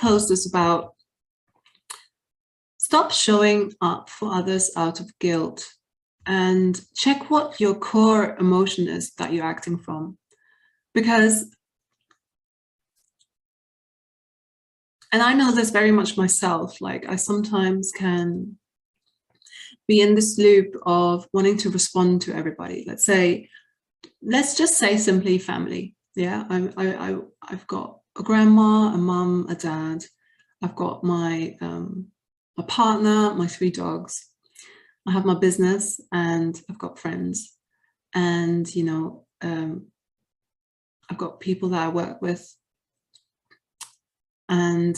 post is about stop showing up for others out of guilt and check what your core emotion is that you're acting from. Because, and I know this very much myself, like I sometimes can be in this loop of wanting to respond to everybody. Let's just say simply family. Yeah, I've got a grandma, a mum, a dad. I've got my a partner, my 3 dogs. I have my business, and I've got friends, and I've got people that I work with, and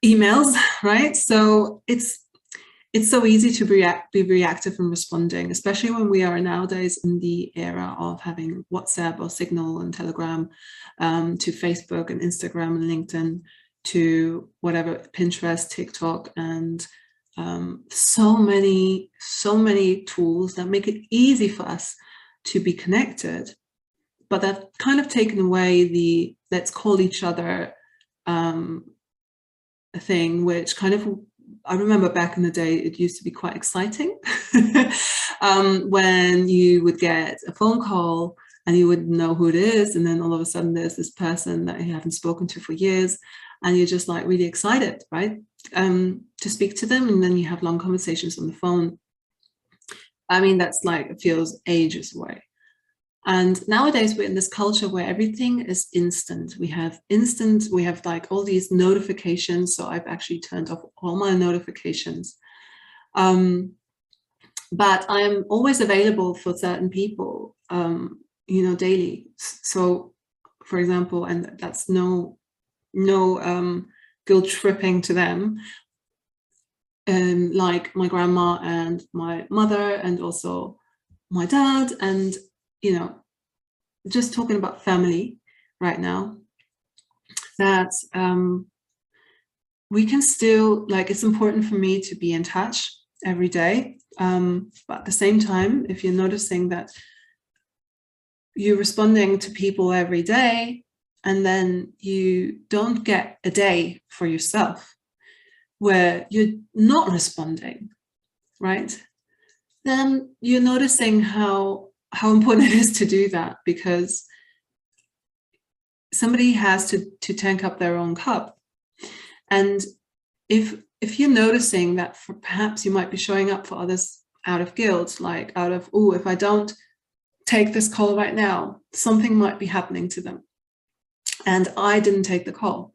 emails, right? So it's so easy to be reactive and responding, especially when we are nowadays in the era of having WhatsApp or Signal and Telegram, to Facebook and Instagram and LinkedIn, to whatever, Pinterest, TikTok, and so many tools that make it easy for us to be connected, but they've kind of taken away the let's call each other thing, which kind of, I remember back in the day, it used to be quite exciting when you would get a phone call and you wouldn't know who it is, and then all of a sudden there's this person that you haven't spoken to for years, and you're just like really excited, right, to speak to them, and then you have long conversations on the phone. I mean, that's like, it feels ages away. And nowadays we're in this culture where everything is instant. We have like all these notifications. So I've actually turned off all my notifications. But I'm always available for certain people, daily. So for example, and that's no guilt tripping to them. Like my grandma and my mother, and also my dad, and just talking about family right now, that we can still, like, it's important for me to be in touch every day. But at the same time, if you're noticing that you're responding to people every day, and then you don't get a day for yourself where you're not responding, right? Then you're noticing how important it is to do that, because somebody has to tank up their own cup. And if you're noticing that perhaps you might be showing up for others out of guilt, like out of, oh, if I don't take this call right now, something might be happening to them, and I didn't take the call.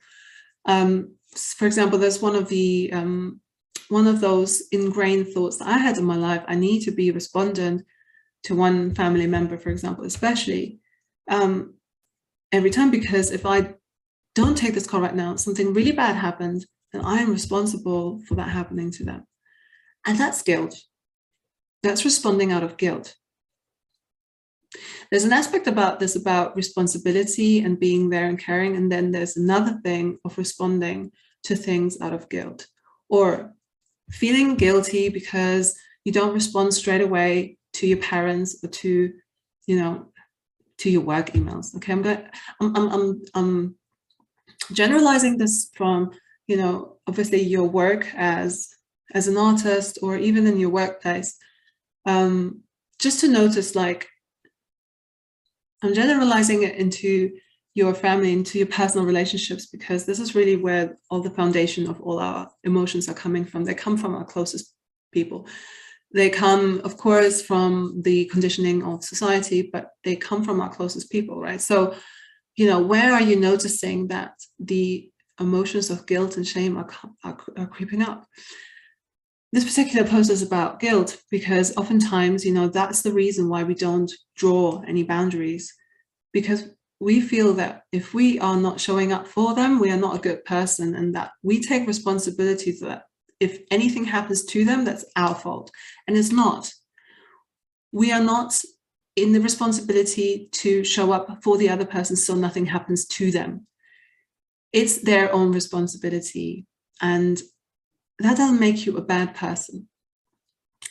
For example, there's one of those ingrained thoughts that I had in my life. I need to be respondent to one family member, for example, especially every time, because if I don't take this call right now, something really bad happened, and I am responsible for that happening to them. And that's guilt. That's responding out of guilt. There's an aspect about this, about responsibility and being there and caring, and then there's another thing of responding to things out of guilt, or feeling guilty because you don't respond straight away to your parents or to your work emails. Okay, I'm generalizing this from obviously your work as an artist, or even in your workplace, just to notice, like, I'm generalizing it into your family, into your personal relationships, because this is really where all the foundation of all our emotions are coming from. They come from our closest people. They come, of course, from the conditioning of society, but they come from our closest people, right? So, where are you noticing that the emotions of guilt and shame are creeping up? This particular post is about guilt, because oftentimes, that's the reason why we don't draw any boundaries, because we feel that if we are not showing up for them, we are not a good person, and that we take responsibility for that. If anything happens to them, that's our fault. And it's not. We are not in the responsibility to show up for the other person so nothing happens to them. It's their own responsibility. And that doesn't make you a bad person.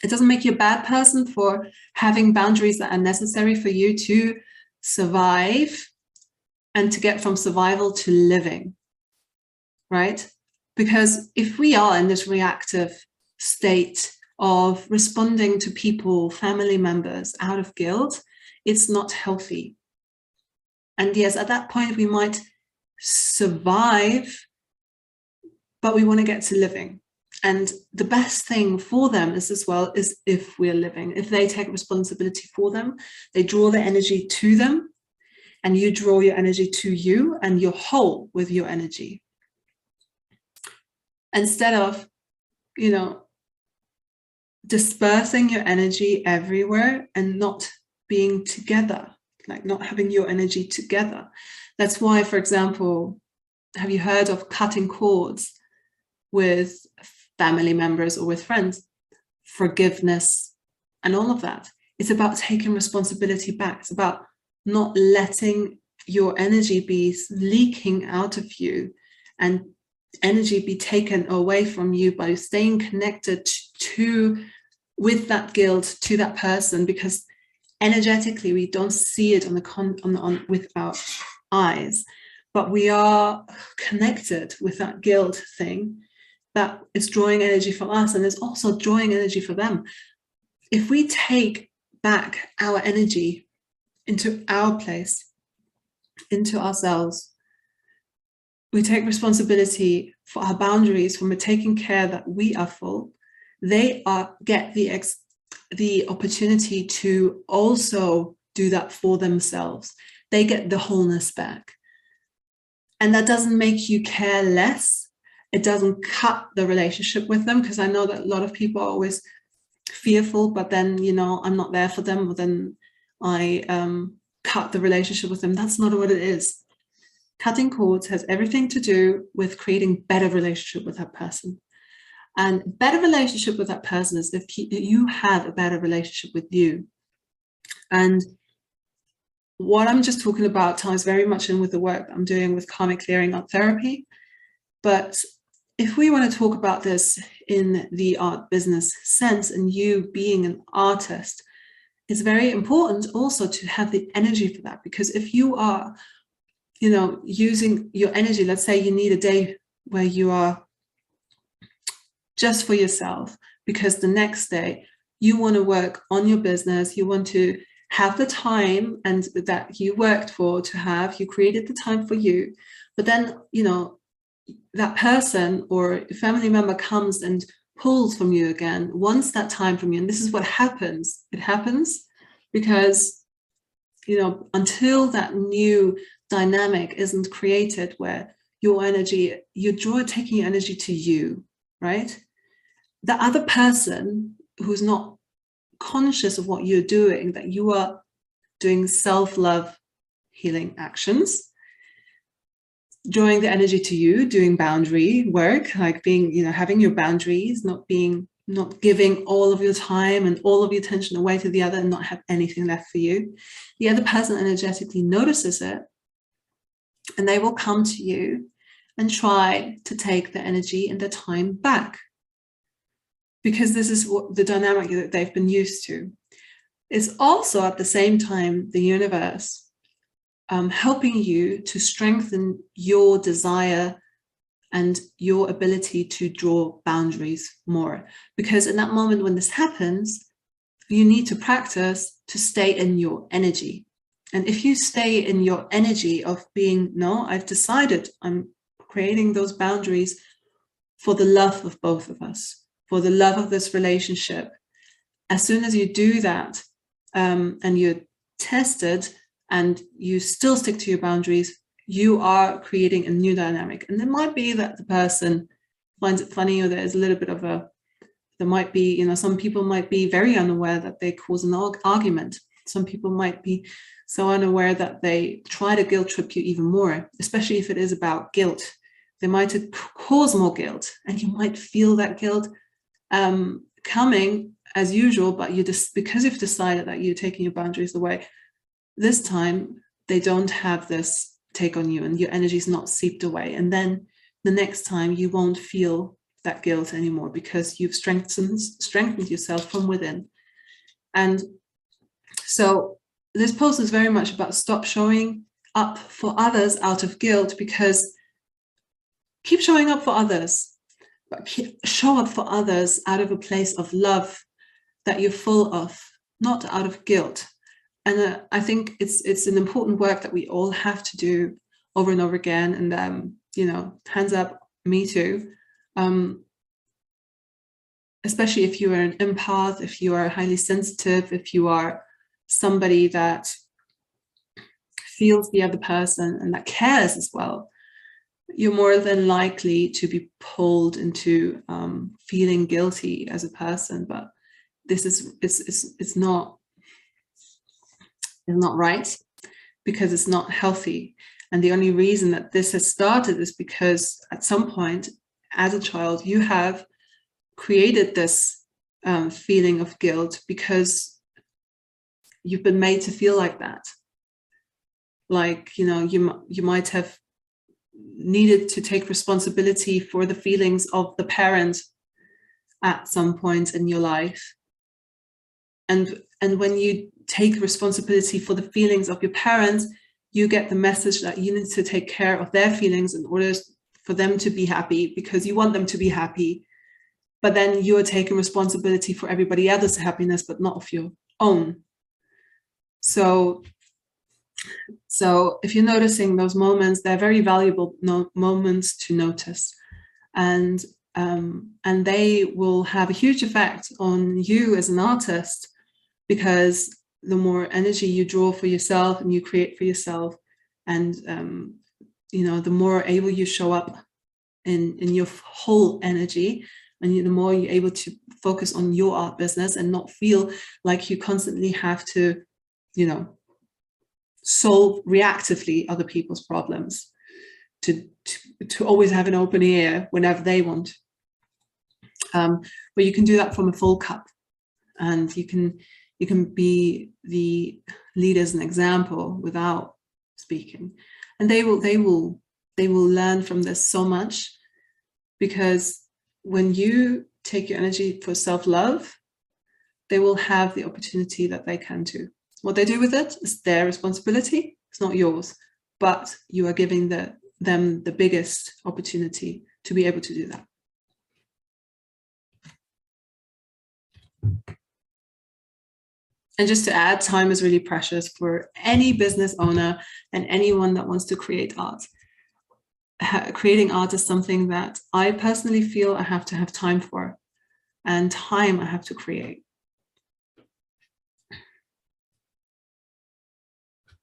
It doesn't make you a bad person for having boundaries that are necessary for you to survive and to get from survival to living. right? Because if we are in this reactive state of responding to people, family members out of guilt, it's not healthy. And yes, at that point we might survive, but we want to get to living. And the best thing for them is as well is if we're living, if they take responsibility for them, they draw the energy to them, and you draw your energy to you, and you're whole with your energy. Instead of, dispersing your energy everywhere and not being together, like not having your energy together. That's why, for example, have you heard of cutting cords with family members or with friends? Forgiveness and all of that. It's about taking responsibility back. It's about not letting your energy be leaking out of you and energy be taken away from you by staying connected with that guilt to that person, because energetically we don't see it with our eyes, but we are connected with that guilt thing that is drawing energy from us and is also drawing energy for them. If we take back our energy into our place, into ourselves, we take responsibility for our boundaries, when we're taking care that we are full, they get the opportunity to also do that for themselves. They get the wholeness back. And that doesn't make you care less. It doesn't cut the relationship with them, because I know that a lot of people are always fearful, but then, I'm not there for them, or then I cut the relationship with them. That's not what it is. Cutting cords has everything to do with creating better relationship with that person. And better relationship with that person is if you have a better relationship with you. And what I'm just talking about ties very much in with the work I'm doing with karmic clearing art therapy. But if we want to talk about this in the art business sense, and you being an artist, it's very important also to have the energy for that. Because if you are using your energy, let's say you need a day where you are just for yourself, because the next day you want to work on your business, you want to have the time and that you worked for to have, you created the time for you, but then, that person or a family member comes and pulls from you again, wants that time from you. And this is what happens. It happens because, until that new dynamic isn't created where your energy, taking your energy to you, right? The other person who's not conscious of what you're doing, that you are doing self-love healing actions, drawing the energy to you, doing boundary work, like being, having your boundaries, not giving all of your time and all of your attention away to the other and not have anything left for you. The other person energetically notices it, and they will come to you and try to take the energy and the time back, because this is what the dynamic that they've been used to. It's also at the same time the universe helping you to strengthen your desire and your ability to draw boundaries more. Because in that moment when this happens, you need to practice to stay in your energy. And if you stay in your energy of being, no, I've decided I'm creating those boundaries for the love of both of us, for the love of this relationship. As soon as you do that, and you're tested and you still stick to your boundaries, you are creating a new dynamic. And it might be that the person finds it funny, or there's a little bit of there might be, some people might be very unaware that they cause an argument. Some people might be so unaware that they try to guilt trip you even more, especially if it is about guilt. They might cause more guilt, and you might feel that guilt coming as usual, but because you've decided that you're taking your boundaries away, this time they don't have this take on you, and your energy is not seeped away. And then the next time you won't feel that guilt anymore, because you've strengthened yourself from within. And so this post is very much about stop showing up for others out of guilt, because keep showing up for others, but show up for others out of a place of love that you're full of, not out of guilt. And I think it's an important work that we all have to do over and over again. And you know, hands up, me too. Especially if you are an empath, if you are highly sensitive, if you are somebody that feels the other person and that cares as well, you're more than likely to be pulled into feeling guilty as a person. But this is it's not right, because it's not healthy. And the only reason that this has started is because at some point as a child you have created this feeling of guilt because you've been made to feel like that. Like, you know, you might have needed to take responsibility for the feelings of the parent at some point in your life. And when you take responsibility for the feelings of your parents, you get the message that you need to take care of their feelings in order for them to be happy, because you want them to be happy. But then you're taking responsibility for everybody else's happiness, but not of your own. So if you're noticing those moments, they're very valuable moments to notice. And they will have a huge effect on you as an artist, because the more energy you draw for yourself and you create for yourself, and you know, the more able you show up in your whole energy, and the more you're able to focus on your art business and not feel like you constantly have to, you know, solve reactively other people's problems, to always have an open ear whenever they want. But you can do that from a full cup, and you can be the leader as an example without speaking. And they will learn from this so much, because when you take your energy for self-love, they will have the opportunity that they can do. What they do with it is their responsibility. It's not yours, but you are giving them the biggest opportunity to be able to do that. And just to add, time is really precious for any business owner and anyone that wants to create art. Creating art is something that I personally feel I have to have time for, and time I have to create.